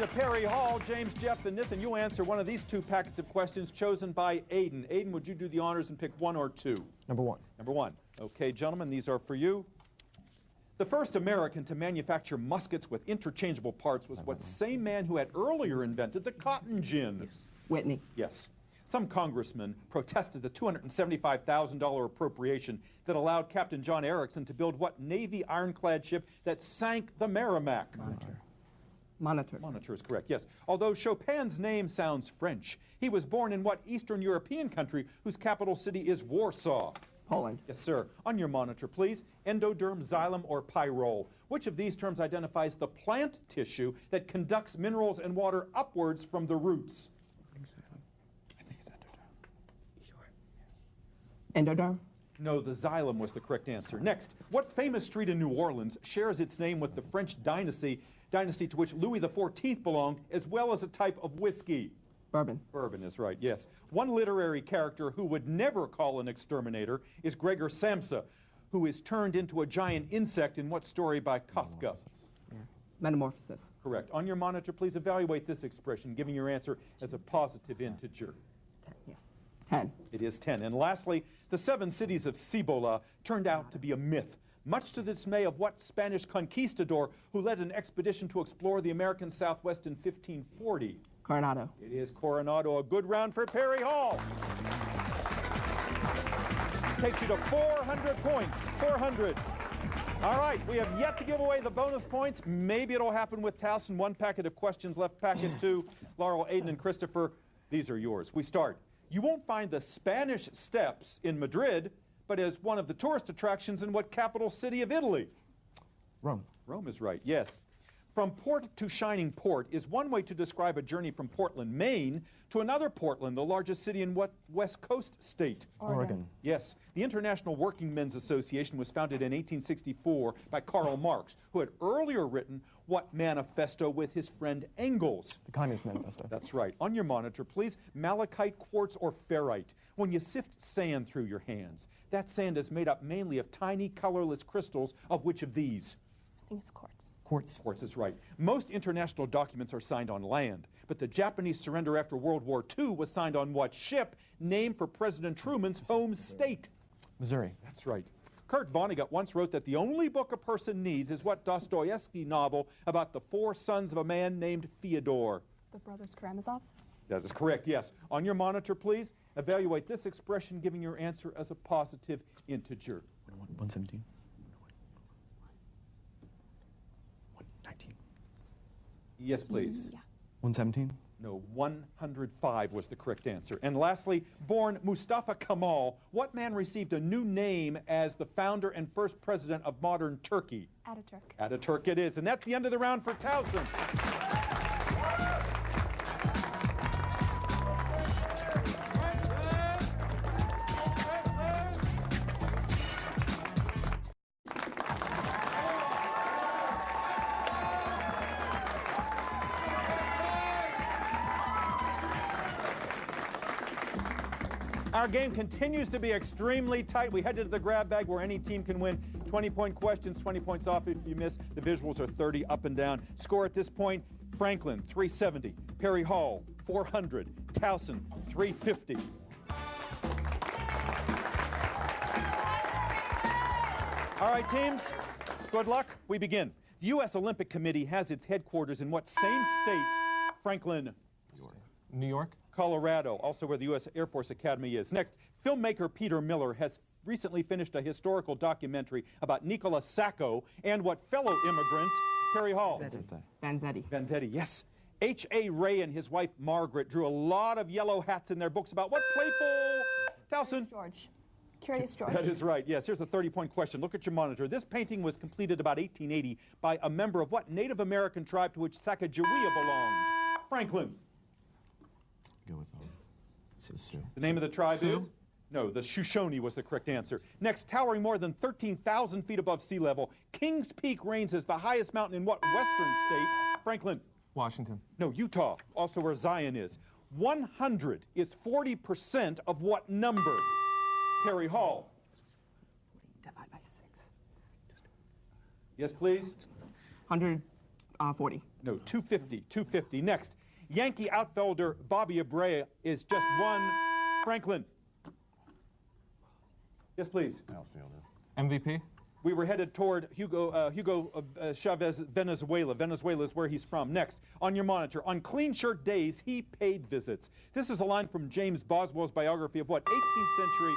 on to Perry Hall. James, Jeff, and Nathan, you answer one of these two packets of questions chosen by Aiden. Aiden, would you do the honors and pick one or two? Number one. Number one. Okay, gentlemen, these are for you. The first American to manufacture muskets with interchangeable parts was what same man who had earlier invented the cotton gin? Whitney. Yes. Some congressmen protested the $275,000 appropriation that allowed Captain John Erickson to build what Navy ironclad ship that sank the Merrimack? Monitor. Monitor is correct, yes. Although Chopin's name sounds French, he was born in what Eastern European country whose capital city is Warsaw? Poland. Yes, sir. On your monitor, please. Endoderm, xylem, or pyrrole. Which of these terms identifies the plant tissue that conducts minerals and water upwards from the roots? I think it's endoderm. You sure? Endoderm? No, the xylem was the correct answer. Next, what famous street in New Orleans shares its name with the French dynasty to which Louis XIV belonged, as well as a type of whiskey? Bourbon. Bourbon is right, yes. One literary character who would never call an exterminator is Gregor Samsa, who is turned into a giant insect in what story by Kafka? Yeah. Metamorphosis. Correct. On your monitor, please evaluate this expression, giving your answer as a positive integer. 10. Yeah. 10. It is 10. And lastly, the 7 cities of Cibola turned out to be a myth, much to the dismay of what Spanish conquistador who led an expedition to explore the American Southwest in 1540? Coronado. It is Coronado. A good round for Perry Hall. Takes you to 400 points. 400. All right, we have yet to give away the bonus points. Maybe it'll happen with Towson. One packet of questions left. Packet 2. Laurel, Aiden, and Christopher, these are yours. We start. You won't find the Spanish Steps in Madrid, but as one of the tourist attractions in what capital city of Italy? Rome. Rome is right, yes. From port to shining port is one way to describe a journey from Portland, Maine, to another Portland, the largest city in what West Coast state? Oregon. Yes. The International Working Men's Association was founded in 1864 by Karl Marx, who had earlier written what manifesto with his friend Engels? The Communist Manifesto. That's right. On your monitor, please, malachite, quartz, or ferrite. When you sift sand through your hands, that sand is made up mainly of tiny, colorless crystals of which of these? I think it's quartz. Quartz. Quartz is right. Most international documents are signed on land, but the Japanese surrender after World War II was signed on what ship, named for President Truman's home state? Missouri. That's right. Kurt Vonnegut once wrote that the only book a person needs is what Dostoevsky novel about the 4 sons of a man named Fyodor? The Brothers Karamazov? That is correct, yes. On your monitor, please, evaluate this expression, giving your answer as a positive integer. 117. 119. Yes, please. Yeah. 117. No, 105 was the correct answer. And lastly, born Mustafa Kemal, what man received a new name as the founder and first president of modern Turkey? Ataturk. Ataturk it is. And that's the end of the round for Towson. Our game continues to be extremely tight. We head into the grab bag where any team can win 20-point questions, 20 points off if you miss. The visuals are 30 up and down. Score at this point, Franklin, 370. Perry Hall, 400. Towson, 350. All right, teams, good luck. We begin. The U.S. Olympic Committee has its headquarters in what same state? Franklin. New York. New York. Colorado, also where the U.S. Air Force Academy is. Next, filmmaker Peter Miller has recently finished a historical documentary about Nicola Sacco and what fellow immigrant, Perry Hall. Vanzetti. Vanzetti, yes. H.A. Ray and his wife Margaret drew a lot of yellow hats in their books about what playful... Towson. George. Curious George. That is right, yes. Here's the 30-point question. Look at your monitor. This painting was completed about 1880 by a member of what Native American tribe to which Sacagawea belonged? Franklin. Go with Sioux. The name of the tribe Sioux? is? No, the Shoshone was the correct answer. Next, towering more than 13,000 feet above sea level, Kings Peak reigns as the highest mountain in what western state? Franklin. Washington. No, Utah, also where Zion is. 100 is 40% of what number? Perry Hall. Divide by 6. Yes, please. 100. 40. No, 250. 250. Next, Yankee outfielder Bobby Abreu is just one. Franklin. Yes, please. Outfielder. MVP? We were headed toward Hugo Chavez, Venezuela. Venezuela is where he's from. Next, on your monitor, on clean shirt days, he paid visits. This is a line from James Boswell's biography of what, 18th century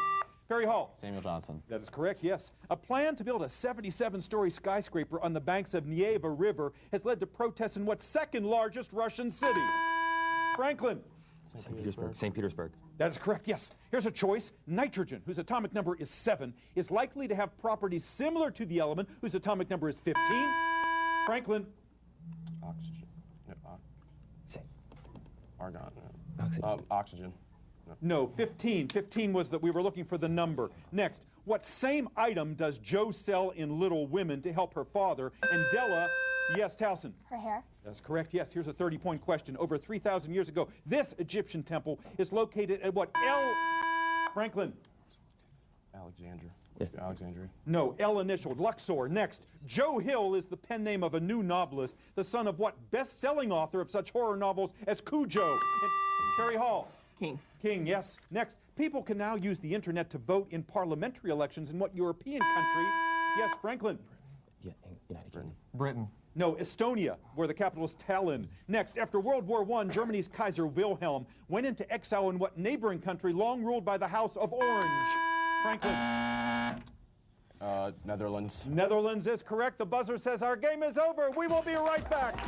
Perry Hall. Samuel Johnson. That is correct, yes. A plan to build a 77-story skyscraper on the banks of Neva River has led to protests in what second largest Russian city? Franklin. St. Petersburg. St. Petersburg. That is correct, yes. Here's a choice. Nitrogen, whose atomic number is 7, is likely to have properties similar to the element whose atomic number is 15. Franklin. Oxygen. No, argon. No. Oxygen. Oxygen. No, 15. 15 was that we were looking for the number. Next, what same item does Jo sell in Little Women to help her father? And Della, yes, Towson. Her hair. That's correct, yes. Here's a 30-point question. Over 3,000 years ago, this Egyptian temple is located at what? Franklin. Alexandria. Yeah. Alexandria. No, L initialed. Luxor. Next, Joe Hill is the pen name of a new novelist, the son of what best-selling author of such horror novels as Cujo? And Carrie Hall. King. King, yes. Next, people can now use the internet to vote in parliamentary elections in what European country? Yes, Franklin. Yeah, United Kingdom. Britain. No, Estonia, where the capital is Tallinn. Next, after World War I, Germany's Kaiser Wilhelm went into exile in what neighboring country long ruled by the House of Orange? Franklin. Netherlands. Netherlands is correct. The buzzer says our game is over. We will be right back.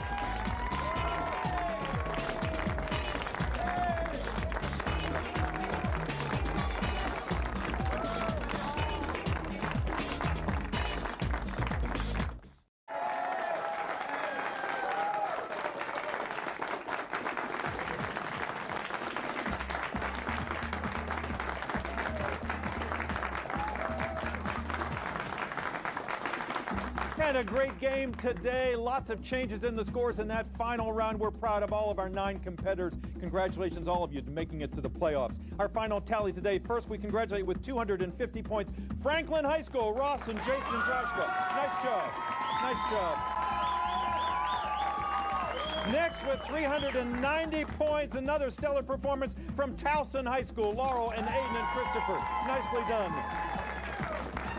And a great game today. Lots of changes in the scores in that final round. We're proud of all of our 9 competitors. Congratulations, all of you, to making it to the playoffs. Our final tally today. First, we congratulate with 250 points Franklin High School, Ross and Jason and Joshua. Nice job. Nice job. Next, with 390 points, another stellar performance from Towson High School, Laurel and Aiden and Christopher. Nicely done.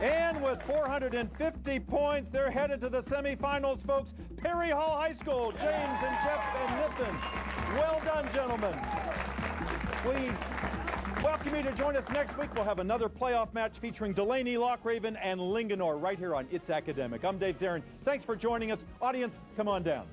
And with 450 points, they're headed to the semifinals, folks. Perry Hall High School, James and Jeff and Nathan. Well done, gentlemen. We welcome you to join us next week. We'll have another playoff match featuring Delaney, Lochraven, and Linganore right here on It's Academic. I'm Dave Zarin. Thanks for joining us. Audience, come on down.